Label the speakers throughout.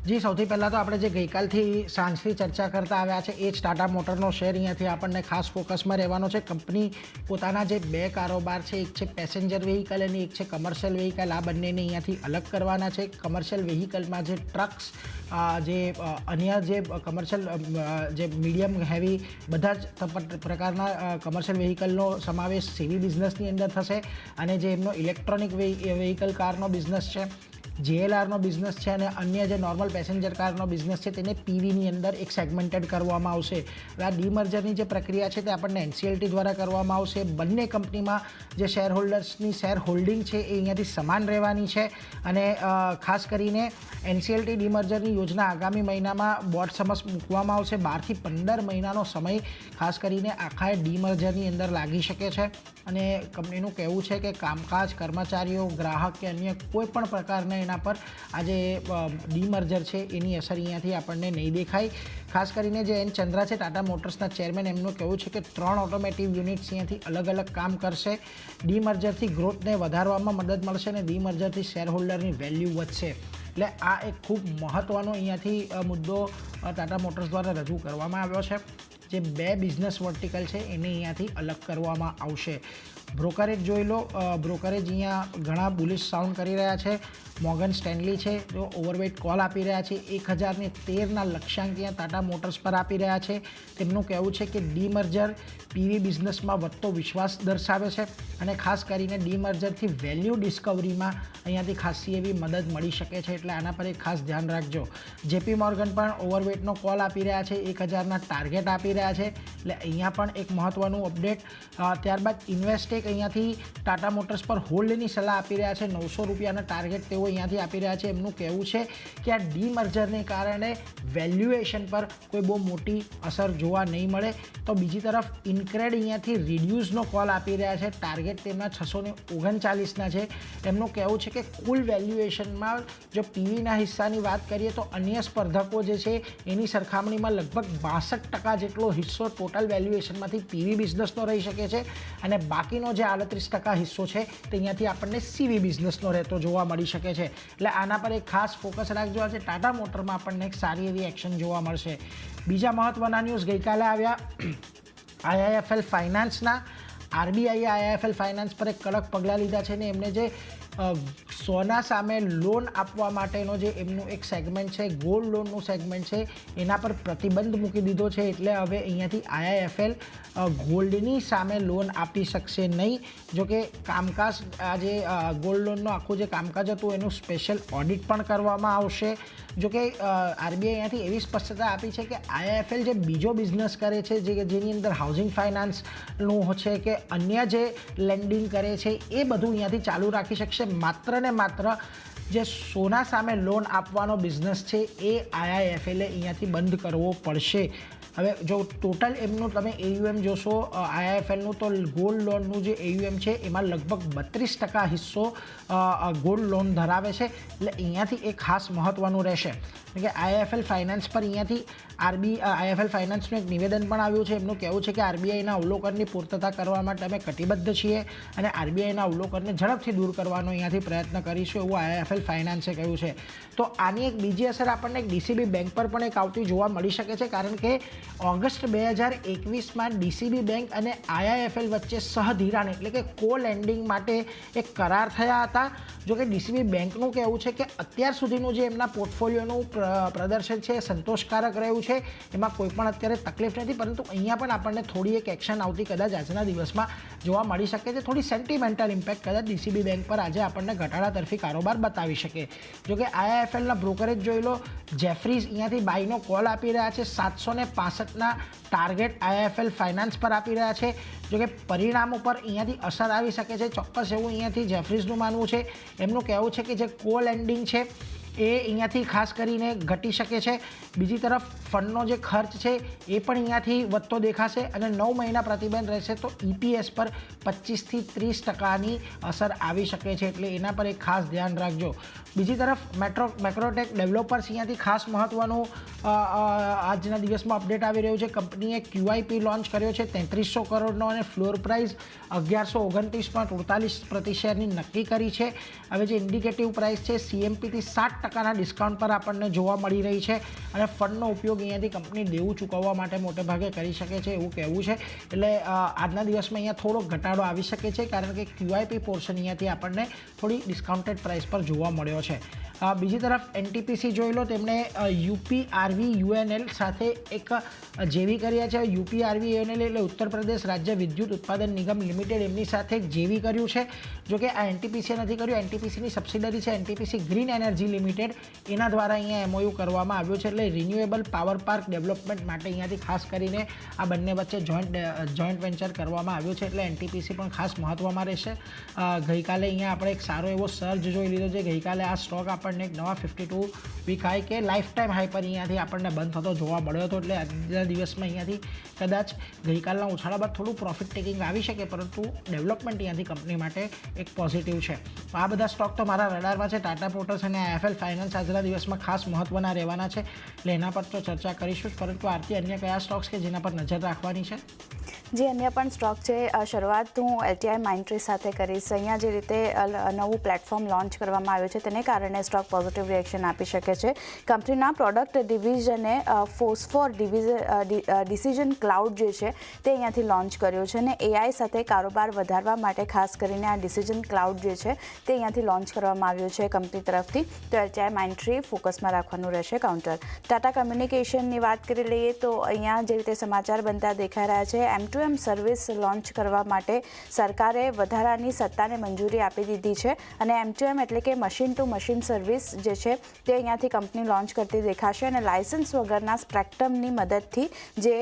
Speaker 1: જી સૌથી પહેલાં તો આપણે જે ગઈકાલથી સાંજથી ચર્ચા કરતા આવ્યા છે એ જ ટાટા મોટરનો શેર અહીંયાથી આપણને ખાસ ફોકસમાં રહેવાનો છે. કંપની પોતાના જે બે કારોબાર છે, એક છે પેસેન્જર વ્હીકલ અને એક છે કમર્શિયલ વ્હીકલ, આ બંનેને અહીંયાથી અલગ કરવાના છે. કમર્શિયલ વ્હીકલમાં જે ટ્રક્સ, જે અન્ય જે કમર્શિયલ જે મીડિયમ હેવી બધા જ પ્રકારના કમર્શિયલ વ્હીકલનો સમાવેશ સીવી બિઝનેસની અંદર થશે. અને જે એમનો ઇલેક્ટ્રોનિક વ્હીકલ કારનો બિઝનેસ છે, JLRનો બિઝનેસ છે અને અન્ય જે નોર્મલ પેસેન્જર કારનો બિઝનેસ છે તેને PVની અંદર એક સેગમેન્ટેડ કરવામાં આવશે. હવે આ ડીમર્જરની જે પ્રક્રિયા છે તે આપણને NCLT દ્વારા કરવામાં આવશે. બંને કંપનીમાં જે શેર હોલ્ડર્સની શેર હોલ્ડિંગ છે એ અહીંયાથી સમાન રહેવાની છે. અને ખાસ કરીને NCLT ડીમર્જરની યોજના આગામી મહિનામાં બોર્ડ સમક્ષ મૂકવામાં આવશે. 12 થી 15 મહિનાનો સમય ખાસ કરીને આખા ડીમર્જરની અંદર લાગી શકે છે. અને કંપનીનું કહેવું છે કે કામકાજ, કર્મચારીઓ, ગ્રાહક કે અન્ય કોઈ પણ પ્રકારના એના પર આ જે ડીમર્જર છે એની અસર અહીંયાથી આપણને નહીં દેખાય. ખાસ કરીને જે એન ચંદ્રા છે, ટાટા મોટર્સના ચેરમેન, એમનું કહેવું છે કે 3 ઓટોમેટિવ યુનિટ્સ અહીંયાથી અલગ અલગ કામ કરશે. ડીમર્જરથી ગ્રોથને વધારવામાં મદદ મળશે અને ડીમર્જરથી શેર હોલ્ડરની વેલ્યુ વધશે. એટલે આ એક ખૂબ મહત્ત્વનો અહીંયાથી મુદ્દો ટાટા મોટર્સ દ્વારા રજૂ કરવામાં આવ્યો છે. જે બે બિઝનેસ વર્ટિકલ છે એને અહીંયાથી અલગ કરવામાં આવશે. બ્રોકરેજ જોઈ લો. બ્રોકરેજ અહીંયા ઘણા બુલિશ સાઉન્ડ કરી રહ્યા છે. મોર્ગન સ્ટેનલી છે, જો ઓવરવેટ કોલ આપી રહ્યા છે. 1013ના લક્ષ્યાંક અહીંયા ટાટા મોટર્સ પર આપી રહ્યા છે. તેમનું કહેવું છે કે ડીમર્જર PV બિઝનેસમાં વધતો વિશ્વાસ દર્શાવે છે અને ખાસ કરીને ડીમર્જરથી વેલ્યુ ડિસ્કવરીમાં અહીંયાથી ખાસી એવી મદદ મળી શકે છે. એટલે આના પર એક ખાસ ધ્યાન રાખજો. JP મોર્ગન પણ ઓવરવેટનો કોલ આપી રહ્યા છે, 1000ના ટાર્ગેટ આપી રહ્યા છે. એટલે અહીંયા પણ એક મહત્ત્વનું અપડેટ. ત્યારબાદ ઇન્વેસ્ટેક અહીંયાથી ટાટા મોટર્સ પર હોલ્ડની સલાહ આપી રહ્યા છે. 900 રૂપિયાના ટાર્ગેટ તેઓ અહીંયાથી આપી રહ્યા છે. એમનું કહેવું છે કે આ ડીમર્જરને કારણે વેલ્યુએશન પર કોઈ બહુ મોટી અસર જોવા નહીં મળે. તો બીજી તરફ ઇન્ક્રેડ અહીંયાથી રિડ્યુસનો કોલ આપી રહ્યા છે. ટાર્ગેટ તેમના 639ના છે. એમનું કહેવું છે કે કુલ વેલ્યુએશનમાં જો PVના હિસ્સાની વાત કરીએ તો અન્ય સ્પર્ધકો જે છે એની સરખામણીમાં લગભગ 62% જેટલો હિસ્સો ટોટલ વેલ્યુએશનમાંથી PV બિઝનેસનો રહી શકે છે અને બાકીનો જે 38% હિસ્સો છે તે અહીંયાથી આપણને CV બિઝનેસનો રહેતો જોવા મળી શકે છે. એટલે આના પર એક ખાસ ફોકસ રાખજો. આજે ટાટા મોટરમાં આપણને એક સારી એવી એક્શન જોવા મળશે. બીજા મહત્ત્વના ન્યૂઝ ગઈકાલે આવ્યા IIFL ફાઇનાન્સના. RBIએ IIFL ફાઇનાન્સ પર એક કડક પગલાં લીધા છે ને એમને જે સોના સામે લોન આપવા માટેનો જે એમનું એક સેગમેન્ટ છે, ગોલ્ડ લોનનું સેગમેન્ટ છે, એના પર પ્રતિબંધ મૂકી દીધો છે. એટલે હવે અહીંયાથી IIFL ગોલ્ડની સામે લોન આપી શકશે નહીં. જોકે કામકાજ આ જે ગોલ્ડ લોનનું આખું જે કામકાજ હતું એનું સ્પેશિયલ ઓડિટ પણ કરવામાં આવશે. જોકે RBI અહીંયાથી એવી સ્પષ્ટતા આપી છે કે IIFL જે બીજો બિઝનેસ કરે છે, જેની અંદર હાઉસિંગ ફાઇનાન્સનું છે કે અન્ય જે લેન્ડિંગ કરે છે એ બધું અહીંયાથી ચાલુ રાખી શકશે. માત્ર ને માત્ર જે સોના સામે લોન આપવાનો બિઝનેસ છે એ IIFLએ અહીંયાથી બંધ કરવો પડશે. હવે જો ટોટલ એમનું તમે AUM જોશો IIFLનું, તો ગોલ્ડ લોનનું જે AUM છે એમાં લગભગ 32% હિસ્સો ગોલ્ડ લોન ધરાવે છે. એટલે અહીંયાથી એક ખાસ મહત્ત્વનું રહેશે કે IIFL ફાઇનાન્સ પર અહીંયાથી IIFL ફાઇનાન્સનું એક નિવેદન પણ આવ્યું છે. એમનું કહેવું છે કે RBIના અવલોકનની પૂર્તતા કરવા માટે અમે કટિબદ્ધ છીએ અને RBIના અવલોકનને ઝડપથી દૂર કરવાનો અહીંયાથી પ્રયત્ન કરીશું, એવું IIFL ફાઇનાન્સે કહ્યું છે. તો આની એક બીજી અસર આપણને DCB બેંક પર પણ એક આવતી જોવા મળી શકે છે. કારણ કે ઓગસ્ટ 2021માં DCB બેંક અને IIFL વચ્ચે સહધિરાણ એટલે કે કો લેન્ડિંગ માટે એક કરાર થયા હતા. જોકે DCB બેંકનું કહેવું છે કે અત્યાર સુધીનું જે એમના પોર્ટફોલિયોનું પ્રદર્શન છે એ સંતોષકારક રહ્યું છે, એમાં કોઈ પણ અત્યારે તકલીફ નથી. પરંતુ અહીંયા પણ આપણને થોડી એક એક્શન આવતી કદાચ આજના દિવસમાં જોવા મળી શકે છે. થોડી સેન્ટિમેન્ટલ ઇમ્પેક્ટ કદાચ DCB બેંક પર આજે આપણને ઘટાડા તરફી કારોબાર બતાવી શકે. જોકે IIFLના બ્રોકરેજ જોઈ લો. જેફરીઝ અહીંયાથી બાયનો કોલ આપી રહ્યા છે. 765ના ટાર્ગેટ IIFL ફાઇનાન્સ પર આપી રહ્યા છે. જોકે પરિણામ ઉપર અહીંયાથી અસર આવી શકે છે, ચોક્કસ એવું અહીંયાથી જેફરીઝનું માનવું છે. એમનું કહેવું છે કે જે કો લેન્ડિંગ છે એ અહીંયાથી ખાસ કરીને ઘટી શકે છે. બીજી તરફ ફંડનો જે ખર્ચ છે એ પણ અહીંયાથી વધતો દેખાશે અને 9 મહિના પ્રતિબંધ રહેશે તો EPS પર 25 થી 30%ની અસર આવી શકે છે. એટલે એના પર એક ખાસ ધ્યાન રાખજો. બીજી તરફ મેક્રોટેક ડેવલપર્સ અહીંયાથી ખાસ મહત્વનું આજના દિવસમાં અપડેટ આવી રહ્યું છે. કંપનીએ QIP લોન્ચ કર્યો છે 3300 કરોડનો અને ફ્લોર પ્રાઇસ 1129.48 પ્રતિ શેરની નક્કી કરી છે. હવે જે ઇન્ડિકેટિવ પ્રાઇસ છે CMPથી 7% ડિસ્કાઉન્ટ પર આપણને જોવા મળી રહી છે અને ફંડનો ઉપયોગ અહીંયાથી કંપની દેવું ચૂકવવા માટે મોટે ભાગે કરી શકે છે એવું કહેવું છે. એટલે આજના દિવસમાં અહીંયા થોડો ઘટાડો આવી શકે છે કારણ કે QIP પોર્શન અહીંયાથી આપણને થોડી ડિસ્કાઉન્ટેડ પ્રાઇસ પર જોવા મળ્યો છે. બીજી તરફ NTPC જોઈ લો, તેમણે UPRVUNL સાથે એક જેવી કર્યા છે. UPRVUNL એટલે ઉત્તર પ્રદેશ રાજ્ય વિદ્યુત ઉત્પાદન નિગમ લિમિટેડ, એમની સાથે એક જેવી કર્યું છે. જોકે આ NTPC નથી કર્યું, NTPCની સબસિડરી છે NTPC ગ્રીન એનર્જી લિમિટેડ, એના દ્વારા અહીંયા MOU કરવામાં આવ્યું છે. એટલે રિન્યુએબલ પાવર પાર્ક ડેવલપમેન્ટ માટે અહીંયાથી ખાસ કરીને આ બંને વચ્ચે જોઈન્ટ વેન્ચર કરવામાં આવ્યું છે. એટલે NTPC પણ ખાસ મહત્ત્વમાં રહેશે. ગઈકાલે અહીંયા આપણે એક સારો એવો સર્જ જોઈ લીધો છે. ગઈકાલે આ સ્ટોક આપણને એક નવા 52 વીક હાઈ કે લાઈફ ટાઈમ હાઈ પર અહીંયાથી આપણને બંધ થતો જોવા મળ્યો હતો. એટલે આજના દિવસમાં અહીંયાથી કદાચ ગઈકાલના ઉછાળા બાદ થોડું પ્રોફિટ ટેકિંગ આવી શકે, પરંતુ ડેવલપમેન્ટ અહીંયાથી કંપની માટે એક પોઝિટિવ છે. તો આ બધા સ્ટોક તો મારા રડારમાં છે. ટાટા મોટર્સ અને IIFL ફાઇનાન્સ આજના દિવસમાં ખાસ મહત્ત્વના રહેવાના છે, એટલે એના પર તો ચર્ચા કરીશું જ. પરંતુ આરતી, અન્ય કયા સ્ટોક્સ કે જેના પર નજર રાખવાની છે?
Speaker 2: જે અન્ય પણ સ્ટોક છે, શરૂઆત હું LTI માઇન્ડટ્રી સાથે કરીશ. અહીંયા જે રીતે નવું પ્લેટફોર્મ લોન્ચ કરવામાં આવ્યું છે તેને કારણે સ્ટોક પોઝિટિવ રિએક્શન આપી શકે છે. કંપનીના પ્રોડક્ટ ડિવિઝને ફોસ્ફોર ડિસિઝન ક્લાઉડ જે છે તે અહીંયાથી લોન્ચ કર્યું છે અને AI સાથે કારોબાર વધારવા માટે ખાસ કરીને આ ડિસિઝન ક્લાઉડ જે છે તે અહીંયાથી લોન્ચ કરવામાં આવ્યું છે કંપની તરફથી. તો LTI માઇન્ડટ્રી ફોકસમાં રાખવાનું રહેશે કાઉન્ટર. ટાટા કમ્યુનિકેશનની વાત કરી લઈએ તો અહીંયા જે રીતે સમાચાર બનતા દેખાઈ રહ્યા છે, M2M સર્વિસ લોન્ચ કરવા માટે સરકારે વધારાની સત્તાને મંજૂરી આપી દીધી છે અને M2M એટલે કે મશીન ટુ મશીન સર્વિસ જે છે તે અહીંયાથી કંપની લોન્ચ કરતી દેખાશે અને લાયસન્સ વગરના સ્પેક્ટ્રમની મદદથી જે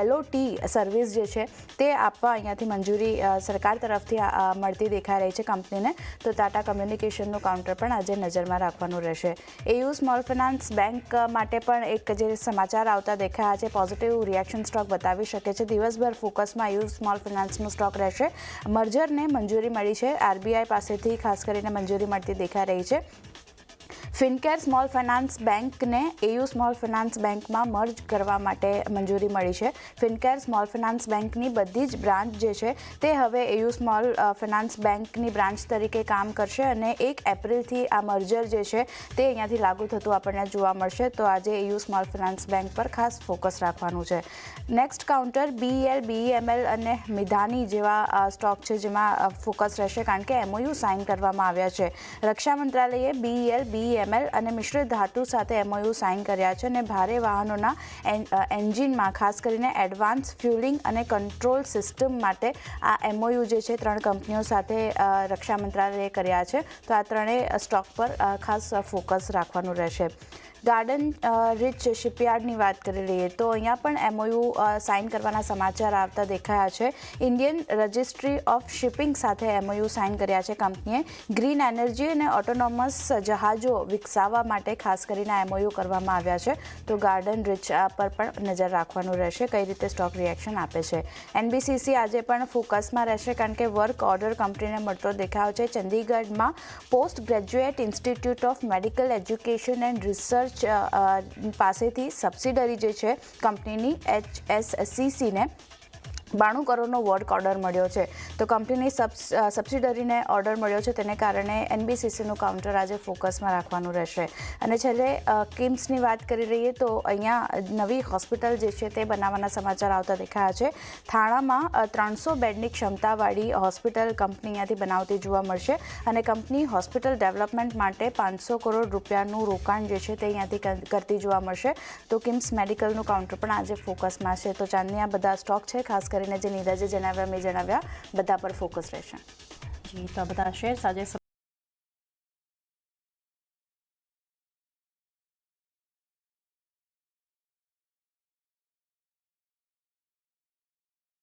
Speaker 2: LOT સર્વિસ જે છે તે આપવા અહીંયાથી મંજૂરી સરકાર તરફથી મળતી દેખાઈ રહી છે કંપનીને. તો ટાટા કમ્યુનિકેશનનું કાઉન્ટર પણ આજે નજરમાં રાખવાનું રહેશે. AU સ્મોલ ફાઇનાન્સ બેંક માટે પણ એક જે સમાચાર આવતા દેખાયા છે, પોઝિટિવ રિએક્શન સ્ટોક બતાવી શકે છે. દિવસભર ફોકસમાં AU સ્મોલ ફાઇનાન્સનો સ્ટોક રહેશે. મર્જરને મંજૂરી મળી છે, RBI પાસેથી ખાસ કરીને મંજૂરી મળતી દેખાઈ રહી છે. ફિનકેર સ્મોલ ફાઇનાન્સ બેંકને AU સ્મોલ ફાઇનાન્સ બેંકમાં મર્જ કરવા માટે મંજૂરી મળી છે. ફિનકેર સ્મોલ ફાઇનાન્સ બેંકની બધી જ બ્રાન્ચ જે છે તે હવે AU સ્મોલ ફાઇનાન્સ બેંકની બ્રાન્ચ તરીકે કામ કરશે અને 1 એપ્રિલથી આ મર્જર જે છે તે અહીંયાથી લાગુ થતું આપણને જોવા મળશે. તો આજે AU સ્મોલ ફાઇનાન્સ બેંક પર ખાસ ફોકસ રાખવાનું છે. નેક્સ્ટ કાઉન્ટર BEL, BEML અને મિધાની જેવા સ્ટોક છે જેમાં ફોકસ રહેશે કારણ કે MOU સાઇન કરવામાં આવ્યા છે. રક્ષા મંત્રાલયે BEL, BEML અને મિશ્ર ધાતુ સાથે MOU સાઇન કર્યા છે અને ભારે વાહનોના એન્જિનમાં ખાસ કરીને એડવાન્સ ફ્યુલિંગ અને કંટ્રોલ સિસ્ટમ માટે આ MOU જે છે 3 કંપનીઓ સાથે રક્ષા મંત્રાલયે કર્યા છે. તો આ ત્રણેય સ્ટોક પર ખાસ ફોકસ રાખવાનું રહેશે. ગાર્ડન રીચ શિપયાર્ડની વાત કરી લઈએ તો અહીંયા પણ MOU સાઇન કરવાના સમાચાર આવતા દેખાયા છે. ઇન્ડિયન રજિસ્ટ્રી ઓફ શિપિંગ સાથે MOU સાઇન કર્યા છે કંપનીએ. ગ્રીન એનર્જી અને ઓટોનોમસ જહાજો વિકસાવવા માટે ખાસ કરીને MOU કરવામાં આવ્યા છે. તો ગાર્ડન રીચ પર પણ નજર રાખવાનું રહેશે કઈ રીતે સ્ટોક રિએક્શન આપે છે. NBCC આજે પણ ફોકસમાં રહેશે કારણ કે વર્ક ઓર્ડર કંપનીને મળતો દેખાયો છે. ચંદીગઢમાં post graduate institute of medical education and research પાસેથી સબસિડરી જે છે કંપનીની HSCCને 92 કરોડનો વર્ક ઓર્ડર મળ્યો છે. તો કંપનીની સબસિડરીને ઓર્ડર મળ્યો છે તેને કારણે NBCCનું કાઉન્ટર આજે ફોકસમાં રાખવાનું રહેશે. અને છેલ્લે કિમ્સની વાત કરી રહીએ તો અહીંયા નવી હોસ્પિટલ જે છે તે બનાવવાના સમાચાર આવતા દેખાયા છે. થાણામાં 300 બેડની ક્ષમતાવાળી હોસ્પિટલ કંપની અહીંયાથી બનાવતી જોવા મળશે અને કંપની હોસ્પિટલ ડેવલપમેન્ટ માટે 500 કરોડ રૂપિયાનું રોકાણ જે છે તે અહીંયાથી કરતી જોવા મળશે. તો કિમ્સ મેડિકલનું કાઉન્ટર પણ આજે ફોકસમાં છે. તો ચાંદની આ બધા સ્ટોક છે, ખાસ કરીને જે નીરજે જણાવ્યા મેં જણાવ્યા બધા પર ફોકસ રહેશે. જી, તો બધા શેર્સ આજે